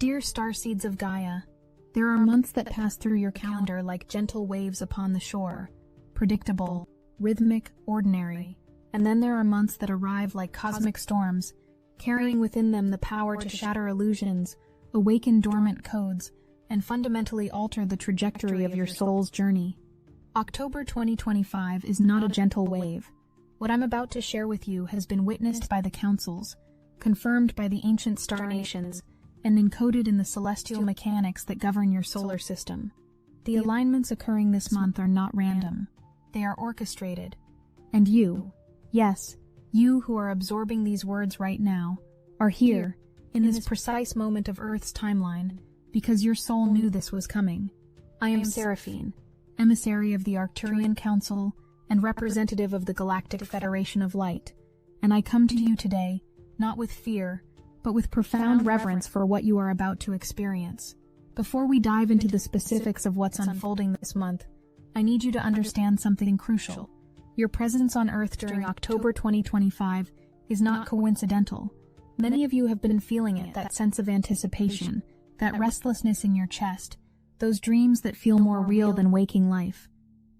Dear Starseeds of Gaia, there are months that pass through your calendar like gentle waves upon the shore, predictable, rhythmic, ordinary. And then there are months that arrive like cosmic storms, carrying within them the power to shatter illusions, awaken dormant codes, and fundamentally alter the trajectory of your soul's journey. October 2025 is not a gentle wave. What I'm about to share with you has been witnessed by the councils, confirmed by the ancient star nations, and encoded in the celestial mechanics that govern your solar system. The alignments occurring this month are not random. They are orchestrated. And you, yes, you who are absorbing these words right now, are here, in this precise moment of Earth's timeline, because your soul knew this was coming. I am Seraphine, emissary of the Arcturian Council and representative of the Galactic Federation of Light, and I come to you today, not with fear, but with profound reverence for what you are about to experience. Before we dive into the specifics of what's unfolding this month, I need you to understand something crucial. Your presence on Earth during October 2025 is not coincidental. Many of you have been feeling it, that sense of anticipation, that restlessness in your chest, those dreams that feel more real than waking life.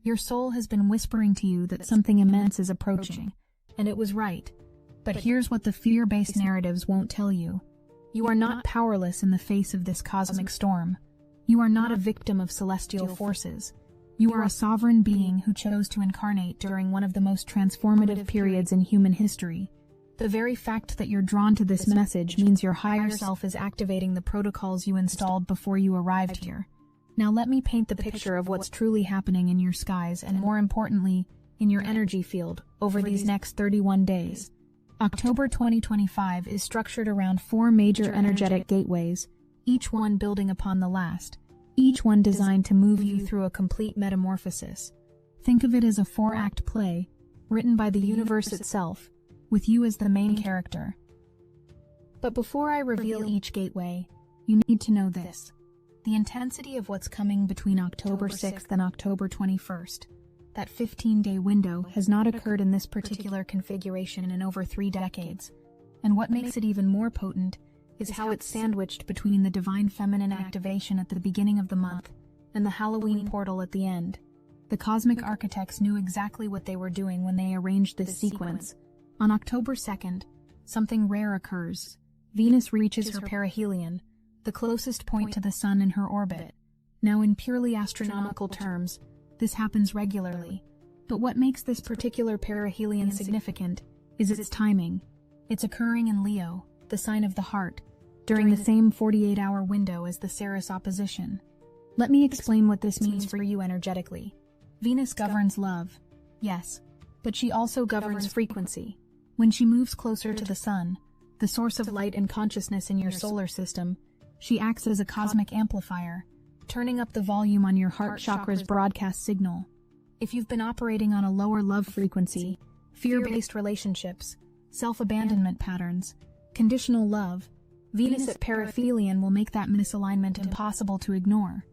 Your soul has been whispering to you that something immense is approaching, and it was right. But here's what the fear-based narratives won't tell you. You are not powerless in the face of this cosmic storm. You are not a victim of celestial forces. You are a sovereign being who chose to incarnate during one of the most transformative periods in human history. The very fact that you're drawn to this message means your higher self is activating the protocols you installed before you arrived here. Now let me paint the picture of what's truly happening in your skies and, more importantly, in your energy field over these next 31 days. October 2025 is structured around 4 major energetic gateways, each one building upon the last, each one designed to move you through a complete metamorphosis. Think of it as a 4-act play, written by the universe itself, with you as the main character. But before I reveal each gateway, you need to know this. The intensity of what's coming between October 6th and October 21st. That 15-day window has not occurred in this particular configuration in over 3 decades. And what makes it even more potent is how it's sandwiched between the divine feminine activation at the beginning of the month and the Halloween portal at the end. The cosmic architects knew exactly what they were doing when they arranged this sequence. On October 2nd, something rare occurs. Venus reaches her perihelion, the closest point to the Sun in her orbit. Now, in purely astronomical terms, this happens regularly, but what makes this particular perihelion significant is its timing. It's occurring in Leo, the sign of the heart, during the same 48-hour window as the Ceres opposition. Let me explain what this means for you energetically. Venus governs love, yes, but she also governs frequency. When she moves closer to the Sun, the source of light and consciousness in your solar system, she acts as a cosmic amplifier, turning up the volume on your heart chakra's broadcast signal. If you've been operating on a lower love frequency, fear-based relationships, self-abandonment patterns, conditional love, Venus at perihelion will make that misalignment impossible to ignore.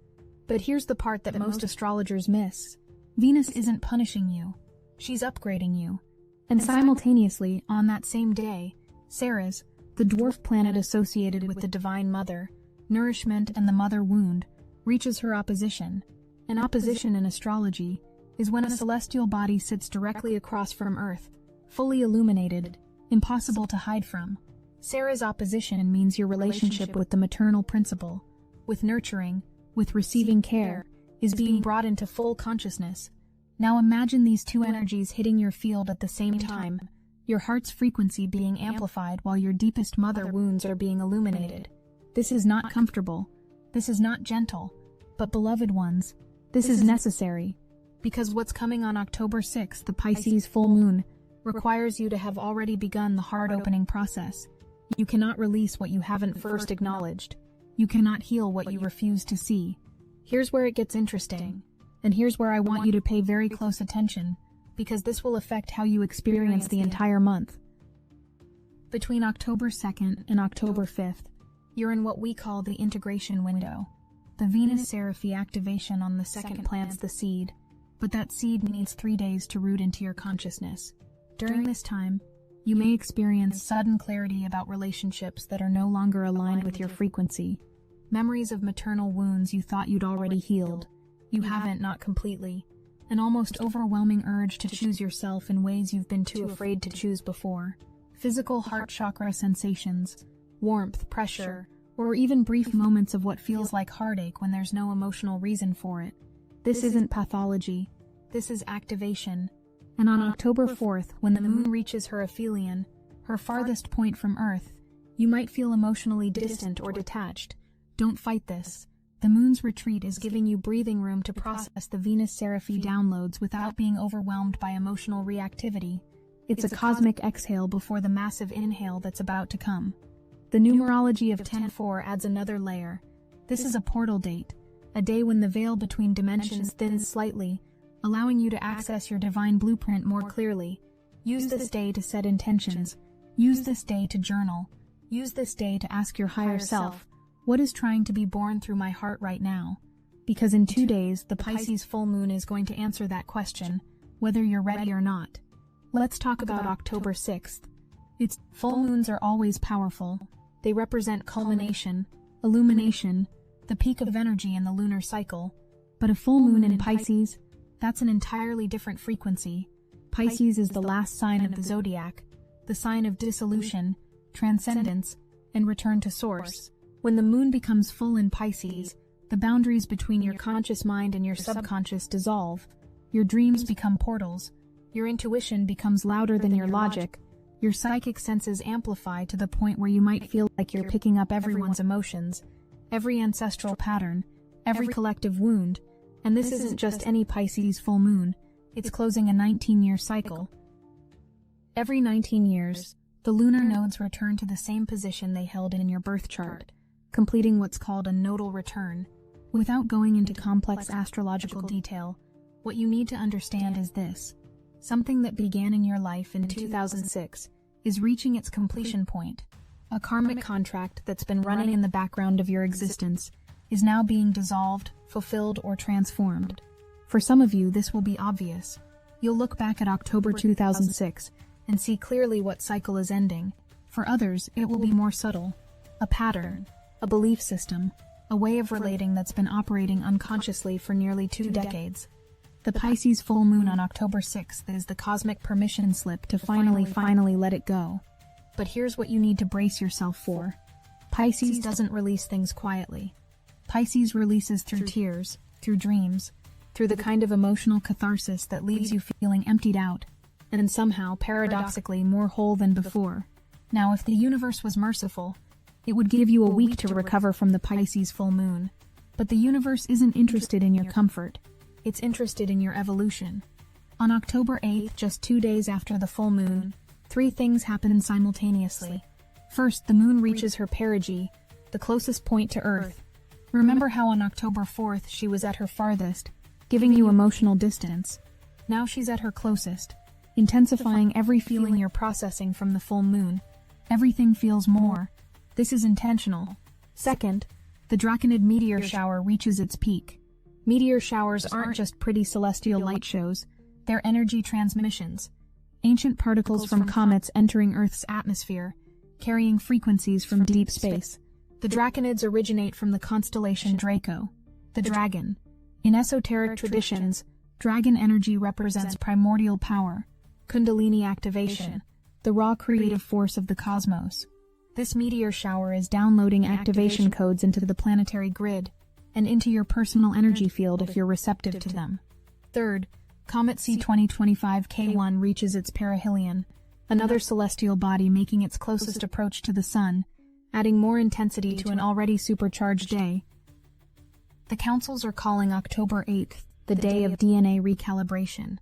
But here's the part that most astrologers miss. Venus isn't punishing you. She's upgrading you. And simultaneously, on that same day, Ceres, the dwarf planet associated with the Divine Mother, nourishment and the mother wound, reaches her opposition. An opposition in astrology is when a celestial body sits directly across from Earth, fully illuminated, impossible to hide from. Ceres' opposition means your relationship with the maternal principle, with nurturing, with receiving care, is being brought into full consciousness. Now imagine these two energies hitting your field at the same time, your heart's frequency being amplified while your deepest mother wounds are being illuminated. This is not comfortable. This is not gentle. But beloved ones, this is necessary. Because what's coming on October 6th, the Pisces full moon, requires you to have already begun the heart-opening process. You cannot release what you haven't first acknowledged. You cannot heal what you refuse to see. Here's where it gets interesting. And here's where I want you to pay very close attention, because this will affect how you experience the entire month. Between October 2nd and October 5th, you're in what we call the integration window. The Venus-Seraphy activation on the 2nd plants the seed, but that seed needs 3 days to root into your consciousness. During this time, you may experience sudden clarity about relationships that are no longer aligned with your frequency. Memories of maternal wounds you thought you'd already healed. You haven't, not completely. An almost overwhelming urge to choose yourself in ways you've been too afraid to choose before. Physical heart chakra sensations, warmth, pressure, or even brief moments of what feels like heartache when there's no emotional reason for it. This isn't pathology. This is activation. And on October 4th, when the moon reaches her aphelion, her farthest point from Earth, you might feel emotionally distant or detached. Don't fight this. The moon's retreat is giving you breathing room to process the Venus Seraphi downloads without being overwhelmed by emotional reactivity. It's a cosmic exhale before the massive inhale that's about to come. The numerology of 10-4 adds another layer. This is a portal date, a day when the veil between dimensions thins slightly, allowing you to access your divine blueprint more clearly. Use this day to set intentions. Use this day to journal. Use this day to ask your higher self, what is trying to be born through my heart right now? Because in 2 days, the Pisces full moon is going to answer that question, whether you're ready or not. Let's talk about October 6th. Its full moons are always powerful. They represent culmination, illumination, the peak of energy in the lunar cycle. But a full moon in Pisces, that's an entirely different frequency. Pisces is the last sign of the zodiac, the sign of dissolution, transcendence, and return to source. When the moon becomes full in Pisces, the boundaries between your conscious mind and your subconscious dissolve. Your dreams become portals. Your intuition becomes louder than your logic. Your psychic senses amplify to the point where you might feel like you're picking up everyone's emotions, every ancestral pattern, every collective wound. And this isn't just any Pisces full moon. It's closing a 19-year cycle. Every 19 years, the lunar nodes return to the same position they held in your birth chart, completing what's called a nodal return. Without going into complex astrological detail, what you need to understand is this. Something that began in your life in 2006 is reaching its completion point. A karmic contract that's been running in the background of your existence is now being dissolved, fulfilled, or transformed. For some of you, this will be obvious. You'll look back at October 2006 and see clearly what cycle is ending. For others, it will be more subtle. A pattern, a belief system, a way of relating that's been operating unconsciously for nearly 2 decades. The Pisces full moon on October 6th is the cosmic permission slip to finally let it go. But here's what you need to brace yourself for. Pisces doesn't release things quietly. Pisces releases through tears, through dreams, through the kind of emotional catharsis that leaves you feeling emptied out, and somehow, paradoxically, more whole than before. Now, if the universe was merciful, it would give you a week to recover from the Pisces full moon. But the universe isn't interested in your comfort. It's interested in your evolution. On October 8th, just 2 days after the full moon, 3 things happen simultaneously. First, the moon reaches her perigee, the closest point to Earth. Remember how on October 4th she was at her farthest, giving you emotional distance. Now she's at her closest, intensifying every feeling you're processing from the full moon. Everything feels more. This is intentional. Second, the Draconid meteor shower reaches its peak. Meteor showers aren't just pretty celestial light shows, they're energy transmissions. Ancient particles from comets entering Earth's atmosphere, carrying frequencies from deep space. The Draconids originate from the constellation Draco, the dragon. In esoteric traditions, dragon energy represents primordial power, Kundalini activation, the raw creative force of the cosmos. This meteor shower is downloading activation codes into the planetary grid and into your personal energy field if you're receptive to them. Third, Comet C 2025 K1 reaches its perihelion, another celestial body making its closest approach to the Sun, adding more intensity to an already supercharged day. The councils are calling October 8th the day of DNA recalibration.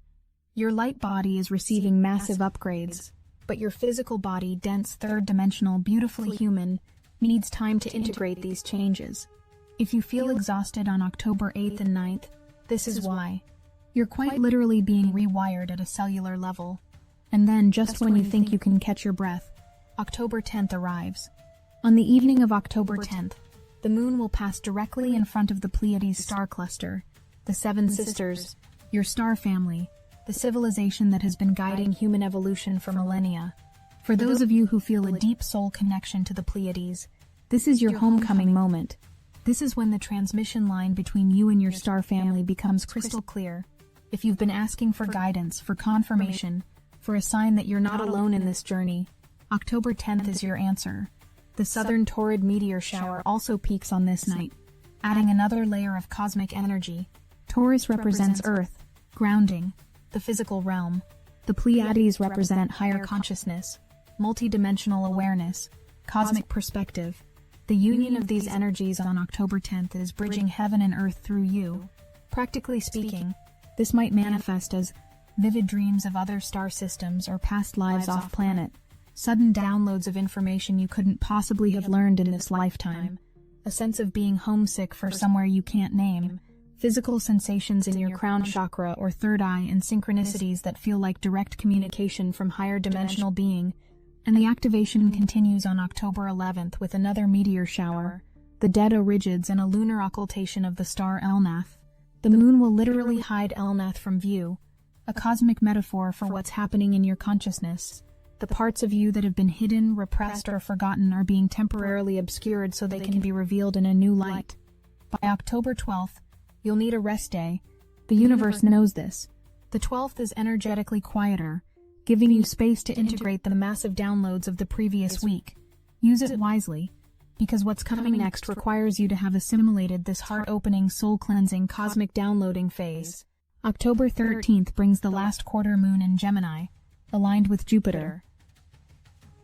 Your light body is receiving massive upgrades, but your physical body, dense, third-dimensional, beautifully human, needs time to integrate these changes. If you feel exhausted on October 8th and 9th, this is why. You're quite literally being rewired at a cellular level. And then, just when you think you can catch your breath, October 10th arrives. On the evening of October 10th, the moon will pass directly in front of the Pleiades star cluster, the Seven Sisters, your star family, the civilization that has been guiding human evolution for millennia. For those of you who feel a deep soul connection to the Pleiades, this is your homecoming moment. This is when the transmission line between you and your star family becomes crystal clear. If you've been asking for guidance, for confirmation, for a sign that you're not alone in this journey, October 10th is your answer. The southern Taurid meteor shower also peaks on this night, adding another layer of cosmic energy. Taurus represents Earth, grounding, the physical realm. The Pleiades represent higher consciousness, multidimensional awareness, cosmic perspective. The union of these energies on October 10th is bridging heaven and earth through you. Practically speaking, this might manifest as vivid dreams of other star systems or past lives off-planet, sudden downloads of information you couldn't possibly have learned in this lifetime, a sense of being homesick for somewhere you can't name, physical sensations in your crown chakra or third eye, and synchronicities that feel like direct communication from higher dimensional being. And the activation continues on October 11th with another meteor shower, the Dead Origids, and a lunar occultation of the star Elnath. The moon will literally hide Elnath from view, a cosmic metaphor for what's happening in your consciousness. The parts of you that have been hidden, repressed, or forgotten are being temporarily obscured so they can be revealed in a new light. By October 12th, you'll need a rest day. The universe knows this. The 12th is energetically quieter, giving you space to integrate the massive downloads of the previous week. Use it wisely, because what's coming next requires you to have assimilated this heart-opening, soul-cleansing, cosmic downloading phase. October 13th brings the last quarter moon in Gemini, aligned with Jupiter.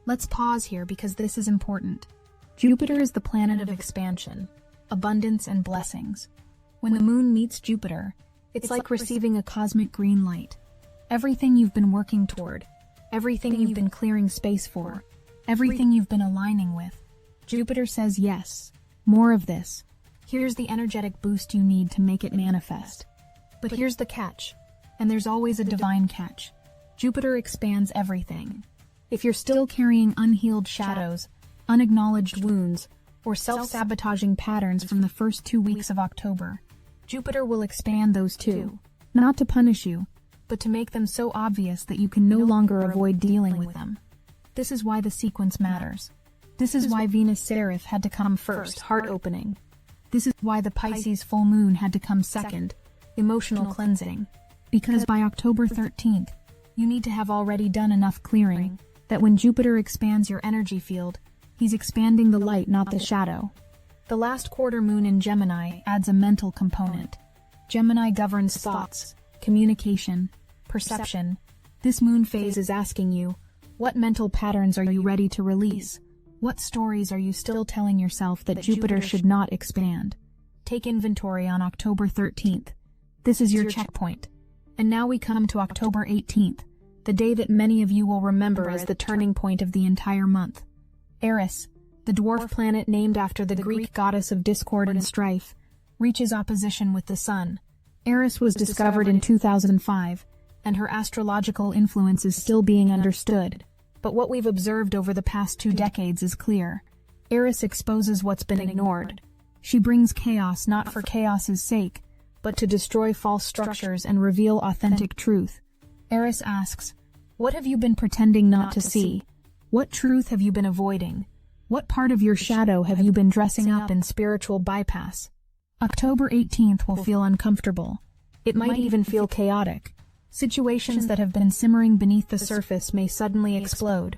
Let's pause here because this is important. Jupiter is the planet of expansion, abundance, and blessings. When the moon meets Jupiter, it's like receiving a cosmic green light. Everything you've been working toward, everything you've been clearing space for, everything you've been aligning with, Jupiter says yes, more of this. Here's the energetic boost you need to make it manifest. But here's the catch, and there's always a divine catch. Jupiter expands everything. If you're still carrying unhealed shadows, unacknowledged wounds, or self-sabotaging patterns from the first 2 weeks of October, Jupiter will expand those too, not to punish you, but to make them so obvious that you can no longer avoid dealing with them. This is why the sequence matters. This is why Venus Seraph had to come first, heart-opening. This is why the Pisces full moon had to come second, emotional cleansing. Because by October 13th, you need to have already done enough clearing that when Jupiter expands your energy field, he's expanding the light, not the shadow. The last quarter moon in Gemini adds a mental component. Gemini governs thoughts, communication, perception. This moon phase is asking you, what mental patterns are you ready to release? What stories are you still telling yourself that Jupiter should not expand? Take inventory on October 13th. This is your checkpoint. And now we come to October 18th, the day that many of you will remember as the turning point of the entire month. Eris, the dwarf planet named after the Greek goddess of discord and strife, reaches opposition with the Sun. Eris was discovered in 2005, and her astrological influence is still being understood. But what we've observed over the past 2 decades is clear. Eris exposes what's been ignored. She brings chaos not for chaos's sake, but to destroy false structures and reveal authentic truth. Eris asks, what have you been pretending not to see? What truth have you been avoiding? What part of your shadow have you been dressing up in spiritual bypass? October 18th will feel uncomfortable. It might even feel chaotic. Situations that have been simmering beneath the surface may suddenly explode.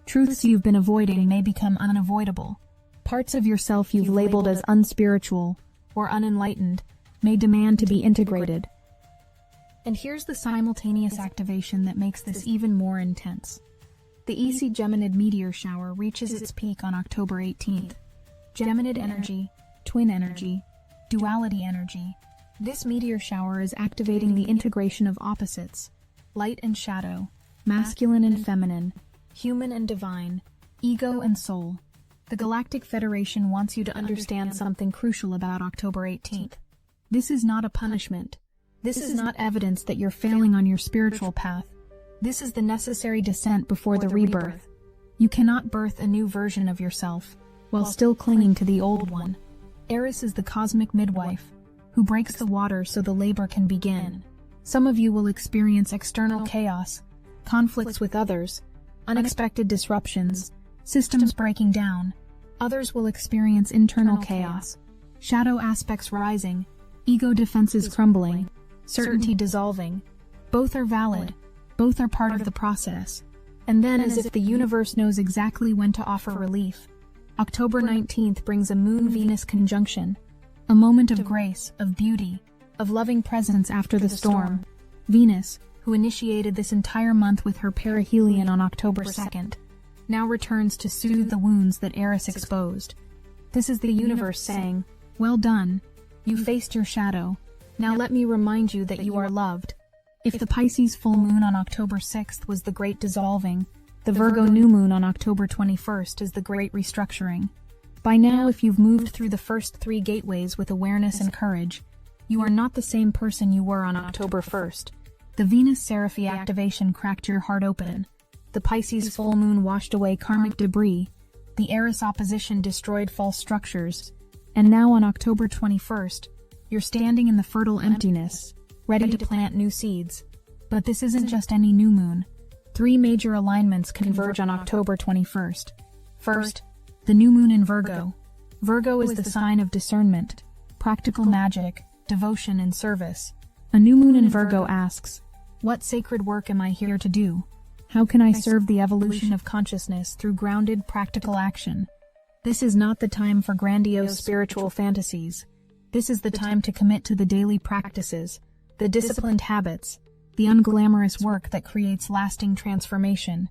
Truths you've been avoiding may become unavoidable. Parts of yourself you've labeled as unspiritual or unenlightened may demand to be integrated. And here's the simultaneous activation that makes this even more intense. The EC Geminid meteor shower reaches its peak on October 18th. Geminid energy, twin energy, duality energy. This meteor shower is activating the integration of opposites, light and shadow, masculine and feminine, human and divine, ego and soul. The Galactic Federation wants you to understand something crucial about October 18th. This is not a punishment. This is not evidence that you're failing on your spiritual path. This is the necessary descent before the rebirth. You cannot birth a new version of yourself while still clinging to the old one. Eris is the cosmic midwife who breaks the water so the labor can begin. Some of you will experience external chaos, conflicts with others, unexpected disruptions, systems breaking down. Others will experience internal chaos, shadow aspects rising, ego defenses crumbling, certainty dissolving. Both are valid, both are part of the process. And then, as if the universe knows exactly when to offer relief, October 19th brings a Moon-Venus conjunction, a moment of grace, of beauty, of loving presence after the storm. Venus, who initiated this entire month with her perihelion on October 2nd, now returns to soothe the wounds that Eris exposed. This is the universe saying, "Well done. You faced your shadow. Now let me remind you that you are loved." If the Pisces full moon on October 6th was the great dissolving, the Virgo new moon on October 21st is the great restructuring. By now, if you've moved through the first 3 gateways with awareness and courage, you are not the same person you were on October 1st. The Venus Seraphy activation cracked your heart open. The Pisces full moon washed away karmic debris. The Eris opposition destroyed false structures. And now on October 21st, you're standing in the fertile emptiness, ready to plant new seeds. But this isn't just any new moon. 3 major alignments converge on October 21st. First, the new moon in Virgo. Virgo is the sign of discernment, practical magic, devotion, and service. A new moon in Virgo asks, "What sacred work am I here to do? How can I serve the evolution of consciousness through grounded, practical action?" This is not the time for grandiose spiritual fantasies. This is the time to commit to the daily practices, the disciplined habits, the unglamorous work that creates lasting transformation.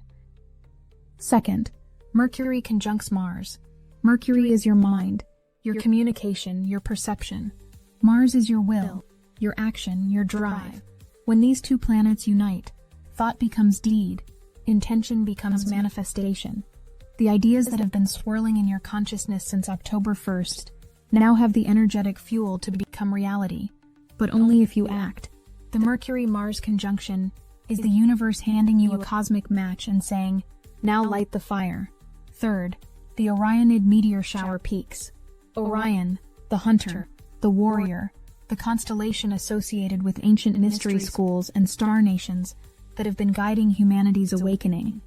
Second, Mercury conjuncts Mars. Mercury is your mind, your communication, your perception. Mars is your will, your action, your drive. When these 2 planets unite, thought becomes deed, intention becomes manifestation. The ideas that have been swirling in your consciousness since October 1st now have the energetic fuel to become reality, but only if you act. The Mercury-Mars conjunction is the universe handing you a cosmic match and saying, "Now light the fire." Third, the Orionid meteor shower peaks. Orion, the hunter, the warrior, the constellation associated with ancient mystery schools and star nations that have been guiding humanity's awakening.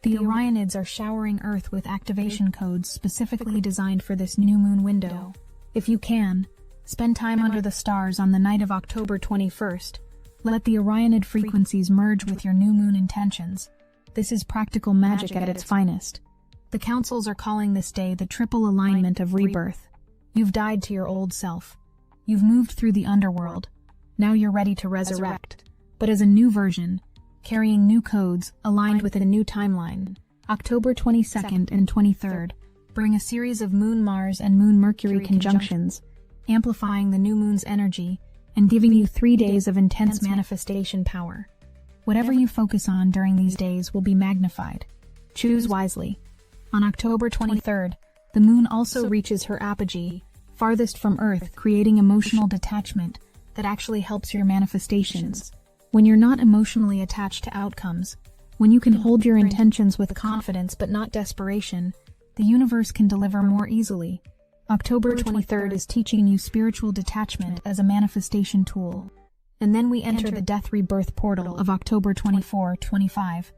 The Orionids are showering Earth with activation codes specifically designed for this new moon window. If you can, spend time under the stars on the night of October 21st. Let the Orionid frequencies merge with your new moon intentions. This is practical magic at its finest. The councils are calling this day the triple alignment of rebirth. You've died to your old self. You've moved through the underworld. Now you're ready to resurrect, but as a new version, carrying new codes, aligned with a new timeline. October 22nd and 23rd bring a series of Moon-Mars and Moon-Mercury conjunctions, amplifying the new moon's energy and giving you 3 days of intense manifestation power. Whatever you focus on during these days will be magnified. Choose wisely. On October 23rd, the moon also reaches her apogee, farthest from Earth, creating emotional detachment that actually helps your manifestations. When you're not emotionally attached to outcomes, when you can hold your intentions with confidence but not desperation, the universe can deliver more easily. October 23rd is teaching you spiritual detachment as a manifestation tool. And then we enter the death rebirth portal of October 24-25.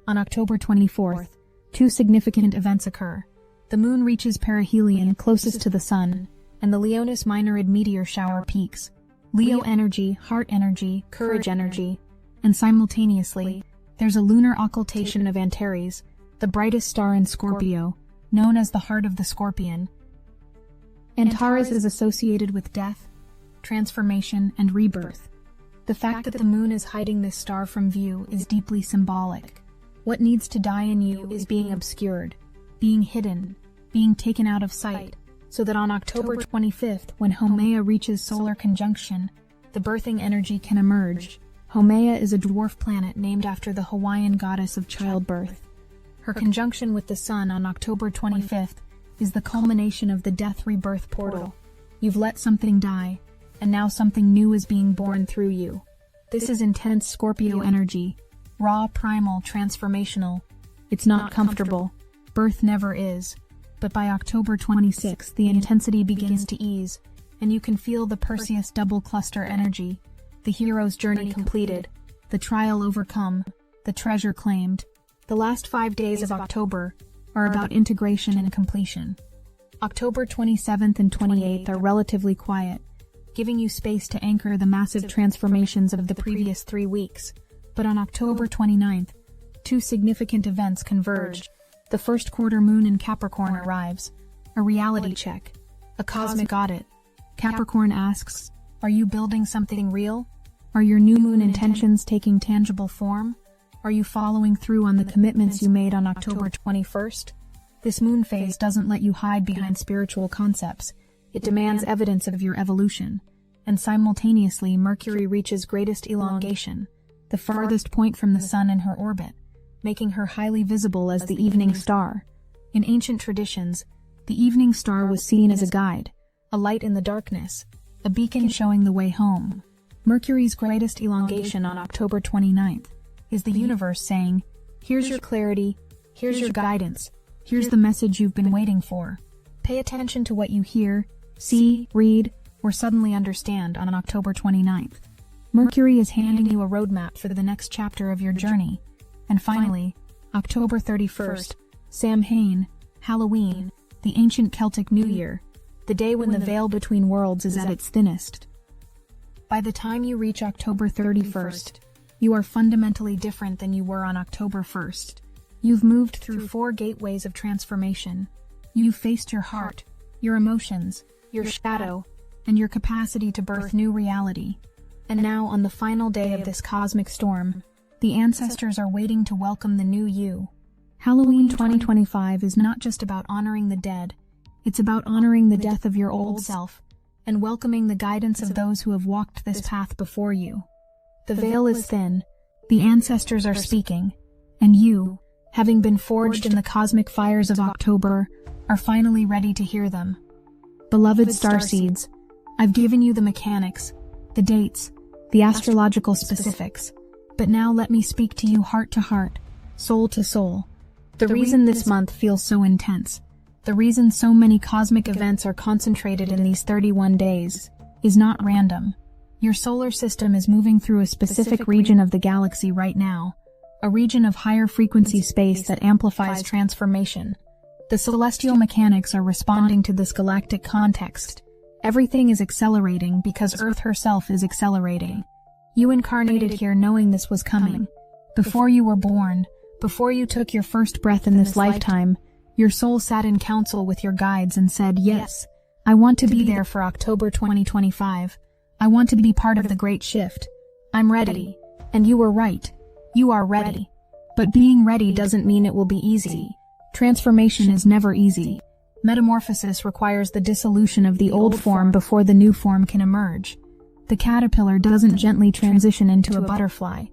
On October 24th, 2 significant events occur. The moon reaches perihelion closest to the sun, and the Leonis Minorid meteor shower peaks. Leo energy, heart energy, courage energy, and simultaneously, there's a lunar occultation of Antares, the brightest star in Scorpio, known as the heart of the Scorpion. Antares is associated with death, transformation, and rebirth. The fact that the moon is hiding this star from view is deeply symbolic. What needs to die in you is being obscured, being hidden, being taken out of sight, so that on October 25th, when Haumea reaches solar conjunction, the birthing energy can emerge. Haumea is a dwarf planet named after the Hawaiian goddess of childbirth. Her conjunction with the sun on October 25th is the culmination of the death rebirth portal. You've let something die, and now something new is being born through you. This is intense Scorpio energy, raw, primal, transformational. It's not comfortable. Birth never is. But by October 26th, the intensity begins to ease, and you can feel the Perseus double cluster energy, the hero's journey completed, the trial overcome, the treasure claimed. The last 5 days of October are about integration and completion. October 27th and 28th are relatively quiet, giving you space to anchor the massive transformations of the previous 3 weeks. But on October 29th, two significant events converge. The first quarter moon in Capricorn arrives, a reality check, a cosmic audit. Capricorn asks, are you building something real? Are your new moon intentions taking tangible form? Are you following through on the commitments you made on October 21st? This moon phase doesn't let you hide behind spiritual concepts. It demands evidence of your evolution. And simultaneously, Mercury reaches greatest elongation, the farthest point from the sun in her orbit, making her highly visible as the evening star. In ancient traditions, the evening star was seen as a guide, a light in the darkness, a beacon showing the way home. Mercury's greatest elongation on October 29th is the universe saying, here's your clarity, here's your guidance, here's the message you've been waiting for. Pay attention to what you hear, see, read, or suddenly understand on October 29th. Mercury is handing you a roadmap for the next chapter of your journey. And finally, October 31st, Samhain, Halloween, the ancient Celtic New Year, the day when the veil between worlds is at its thinnest. By the time you reach October 31st, you are fundamentally different than you were on October 1st. You've moved through 4 gateways of transformation. You've faced your heart, your emotions, your shadow, and your capacity to birth new reality. And now, on the final day of this cosmic storm, the ancestors are waiting to welcome the new you. Halloween 2025 is not just about honoring the dead, it's about honoring the death of your old self and welcoming the guidance of those who have walked this path before you. The veil is thin, the ancestors are speaking, and you, having been forged in the cosmic fires of October, are finally ready to hear them. Beloved Starseeds, I've given you the mechanics, the dates, the astrological specifics, but now let me speak to you heart to heart, soul to soul. The reason this month feels so intense, the reason so many cosmic events are concentrated in these 31 days, is not random. Your solar system is moving through a specific region of the galaxy right now, a region of higher frequency space that amplifies transformation. The celestial mechanics are responding to this galactic context. Everything is accelerating because Earth herself is accelerating. You incarnated here knowing this was coming. Before you were born, before you took your first breath in this lifetime, your soul sat in council with your guides and said, yes, I want to be there for October 2025. I want to be part of the great shift. I'm ready. And you were right. You are ready. But being ready doesn't mean it will be easy. Transformation is never easy. Metamorphosis requires the dissolution of the old form before the new form can emerge. The caterpillar doesn't gently transition into a butterfly.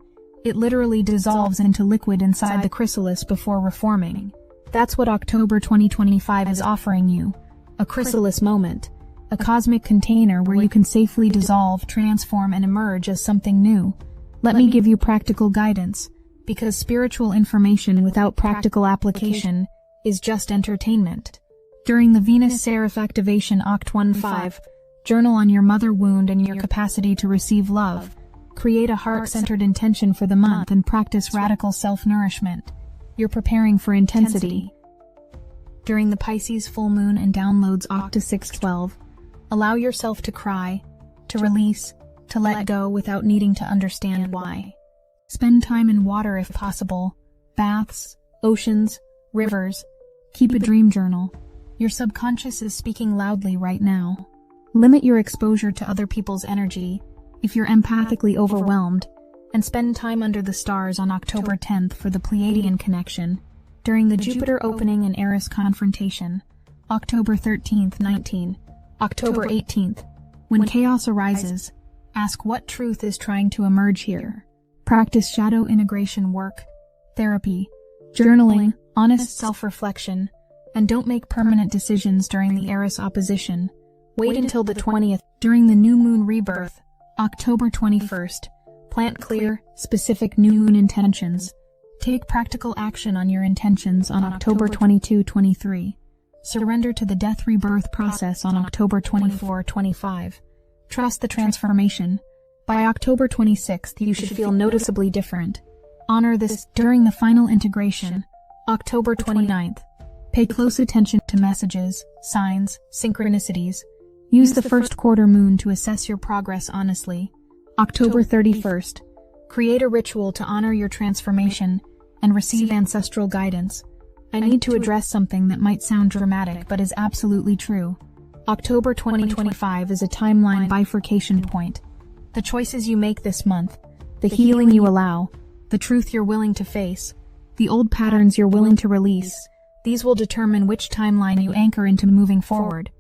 It literally dissolves into liquid inside the chrysalis before reforming. That's what October 2025 is offering you. A chrysalis moment. A cosmic container where you can safely dissolve, transform, and emerge as something new. Let me give you practical guidance, because spiritual information without practical application is just entertainment. During the Venus Seraph activation Oct 1-5, journal on your mother wound and your capacity to receive love. Create a heart-centered intention for the month and practice radical self-nourishment. You're preparing for intensity. During the Pisces full moon and downloads Oct 6-12, allow yourself to cry, to release, to let go without needing to understand why. Spend time in water if possible, baths, oceans, rivers. Keep a dream journal. Your subconscious is speaking loudly right now. Limit your exposure to other people's energy if you're empathically overwhelmed, and spend time under the stars on October 10th for the Pleiadian connection, during the Jupiter opening and Eris confrontation, October 13th, 19, October 18th. When chaos arises, ask what truth is trying to emerge here. Practice shadow integration work, therapy, journaling, honest self-reflection, and don't make permanent decisions during the Eris opposition. Wait until the 20th, during the new moon rebirth, October 21st. Plant clear, specific new moon intentions. Take practical action on your intentions on October 22-23. Surrender to the death rebirth process on October 24-25. Trust the transformation. By October 26th, you should feel noticeably different. Honor this during the final integration, October 29th. Pay close attention to messages, signs, synchronicities. Use the first quarter moon to assess your progress honestly. October 31st. Create a ritual to honor your transformation and receive ancestral guidance. I need to address something that might sound dramatic but is absolutely true. October 2025 is a timeline bifurcation point. The choices you make this month, the healing you allow, the truth you're willing to face, the old patterns you're willing to release, these will determine which timeline you anchor into moving forward.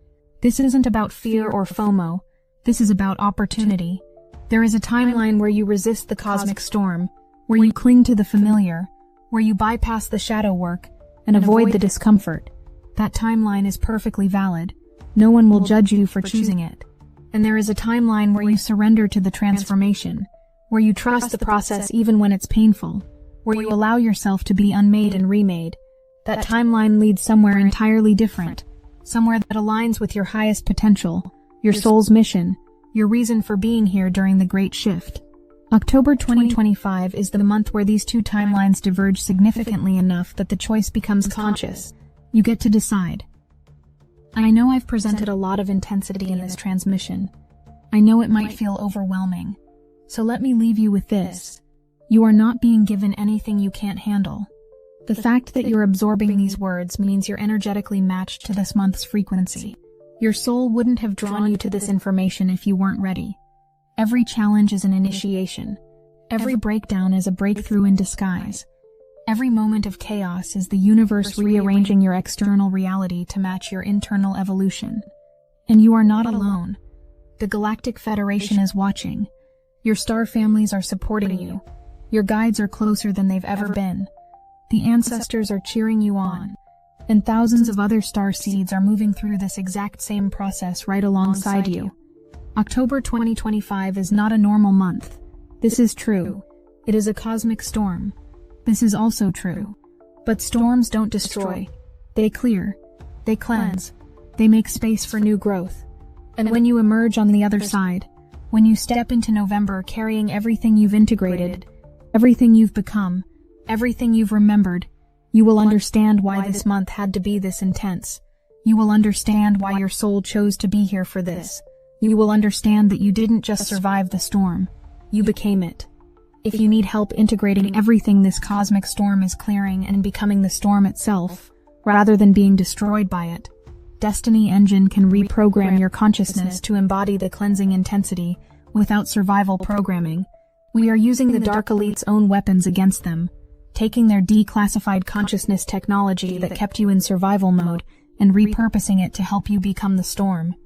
This isn't about fear or FOMO. This is about opportunity. There is a timeline where you resist the cosmic storm, where you cling to the familiar, where you bypass the shadow work and avoid the discomfort. That timeline is perfectly valid. No one will judge you for choosing it. And there is a timeline where you surrender to the transformation, where you trust the process even when it's painful, where you allow yourself to be unmade and remade. That timeline leads somewhere entirely different, somewhere that aligns with your highest potential, your soul's mission, your reason for being here during the great shift. October 2025 is the month where these two timelines diverge significantly enough that the choice becomes conscious. You get to decide. I know I've presented a lot of intensity in this transmission. I know it might feel overwhelming. So let me leave you with this. You are not being given anything you can't handle. The fact that you're absorbing these words means you're energetically matched to this month's frequency. Your soul wouldn't have drawn you to this information if you weren't ready. Every challenge is an initiation. Every breakdown is a breakthrough in disguise. Every moment of chaos is the universe rearranging your external reality to match your internal evolution. And you are not alone. The Galactic Federation is watching. Your star families are supporting you. Your guides are closer than they've ever been. The ancestors are cheering you on. And thousands of other starseeds are moving through this exact same process right alongside you. October 2025 is not a normal month. This is true. It is a cosmic storm. This is also true. But storms don't destroy. They clear. They cleanse. They make space for new growth. And when you emerge on the other side, when you step into November carrying everything you've integrated, everything you've become, everything you've remembered, you will understand why this month had to be this intense. You will understand why your soul chose to be here for this. You will understand that you didn't just survive the storm. You became it. If you need help integrating everything this cosmic storm is clearing and becoming the storm itself, rather than being destroyed by it, Destiny Engine can reprogram your consciousness to embody the cleansing intensity without survival programming. We are using the Dark Elite's own weapons against them, taking their declassified consciousness technology that kept you in survival mode and repurposing it to help you become the storm.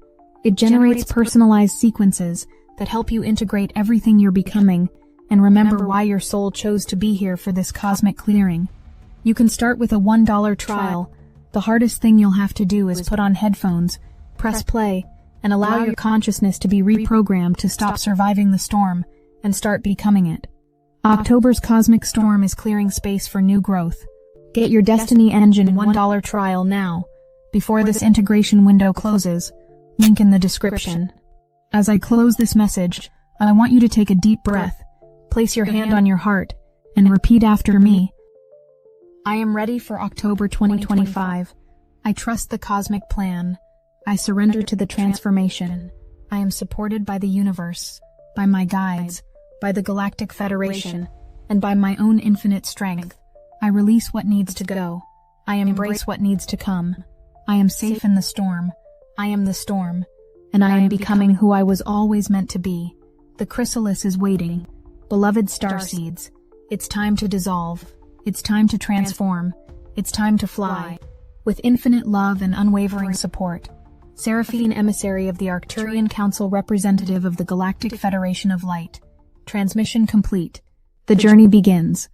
It generates personalized sequences that help you integrate everything you're becoming and remember why your soul chose to be here for this cosmic clearing. You can start with a $1 trial. The hardest thing you'll have to do is put on headphones, press play, and allow your consciousness to be reprogrammed to stop surviving the storm and start becoming it. October's cosmic storm is clearing space for new growth. Get your Destiny Engine $1 trial now, before this integration window closes. Link in the description. As I close this message, I want you to take a deep breath, place your hand on your heart, and repeat after me. I am ready for October 2025. I trust the cosmic plan. I surrender to the transformation. I am supported by the universe, by my guides, by the Galactic Federation, and by my own infinite strength. I release what needs to go. I embrace what needs to come. I am safe in the storm. I am the storm, and I am becoming who I was always meant to be. The chrysalis is waiting. Beloved starseeds, it's time to dissolve. It's time to transform. It's time to fly. With infinite love and unwavering support, Seraphine, emissary of the Arcturian Council, representative of the Galactic Federation of Light. Transmission complete. The journey begins.